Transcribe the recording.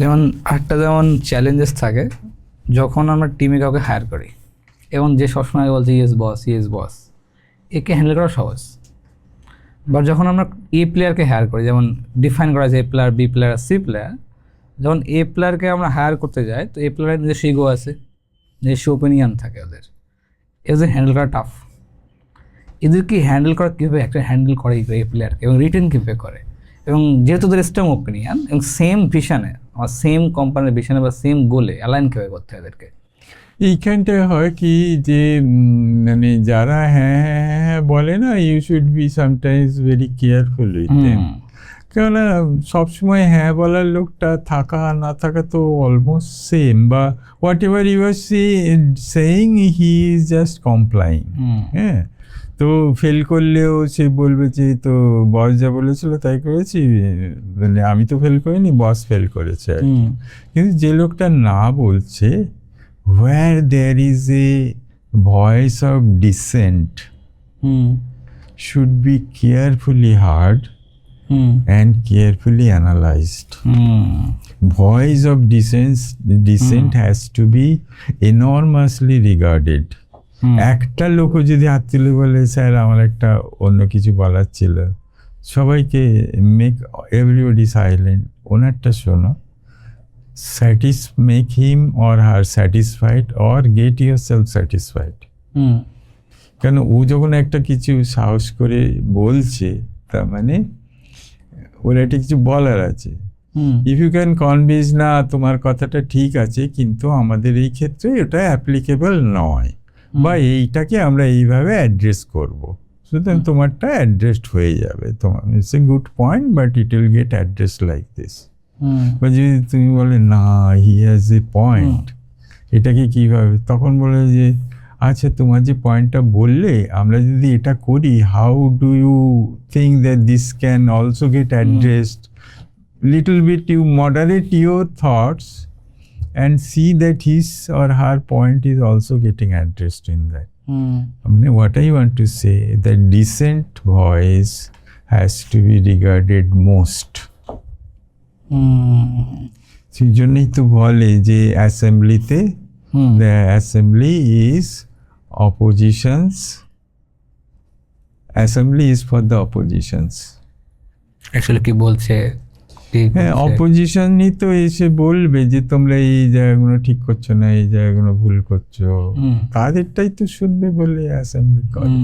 যেমন যেমন চ্যালেঞ্জেস থাকে যখন আমরা টিমে কাউকে হায়ার করি এবং যে সবসময় বলছে ইয়েস বস একে হ্যান্ডেল করা সহজ। বাট যখন আমরা এ প্লেয়ারকে হায়ার করি, যেমন ডিফাইন করা যায় A player, B player, C player, যখন এ প্লেয়ারকে আমরা হায়ার করতে যাই তো এ প্লেয়ারের নিজস্ব ইগো আছে, নিজস্ব ওপিনিয়ন থাকে, এদের হ্যান্ডেল করা টাফ। এদেরকে হ্যান্ডেল করা কীভাবে, একটা হ্যান্ডেল করে এ প্লেয়ারকে এবং রিটেন কীভাবে করে, এবং যেহেতু ওদের স্ট্রং ওপিনিয়ন এবং সেম ভিশনে, আমার সেম কোম্পানির ভিশনে বা সেম গোলে অ্যালাইন কীভাবে করতে হয় এদেরকে। এইখানটায় হয় কি যে মানে যারা হ্যাঁ হ্যাঁ হ্যাঁ হ্যাঁ বলে না, you should be sometimes very careful with them. কেননা সবসময় হ্যাঁ বলার লোকটা থাকা না থাকা তো অলমোস্ট সেম, বা whatever you are saying he is just complying. হ্যাঁ, তো ফেল করলেও সে বলবে যে তো বস যা বলেছিল তাই করেছি, মানে আমি তো ফেল করিনি, বস ফেল করেছে আর কি। কিন্তু যে লোকটা না বলছে, where there is a voice of dissent, should be carefully heard and carefully analyzed. Voice of dissent has to be enormously regarded. একটা লোক যদি হাত তুলে বলে স্যার আমার একটা অন্য কিছু বলার ছিল, সবাইকে মেক এভরিবডি সাইলেন্ট, ওনারটা শোনো, make him or her satisfied or get yourself satisfied. কেন ও যখন একটা কিছু সাহস করে বলছে, তার মানে ওর একটা কিছু বলার আছে। ইফ ইউ ক্যান কনভিন্স না তোমার কথাটা ঠিক আছে কিন্তু আমাদের এই ক্ষেত্রে এটা অ্যাপ্লিকেবল নয়, বা এইটাকে আমরা এইভাবে অ্যাড্রেস করব, সুতরাং তোমারটা অ্যাড্রেসড হয়ে যাবে। তোমার it's a good point but it will get address like this. বা যদি তুমি বলে না হি হ্যাজ এ পয়েন্ট, এটাকে কীভাবে, তখন বলে যে আচ্ছা তোমার যে পয়েন্টটা বললে আমরা যদি এটা করি, how do you think that this can also get addressed, little bit you moderate your thoughts and see that his or her point is also getting addressed in that. What I want to say, the dissent voice has to be regarded most. সেই জন্যই তো বলে যে অ্যাসেম্বলিতে, the assembly is assembly is for the oppositions. Actually কি বলছে, হ্যাঁ, অপোজিশনই তো এসে বলবে যে তোমরা এই জায়গাগুলো ঠিক করছো না, এই জায়গাগুলো ভুল করছো, তাদেরটাই তো শুনবে বলে অ্যাসেম্বলি করে।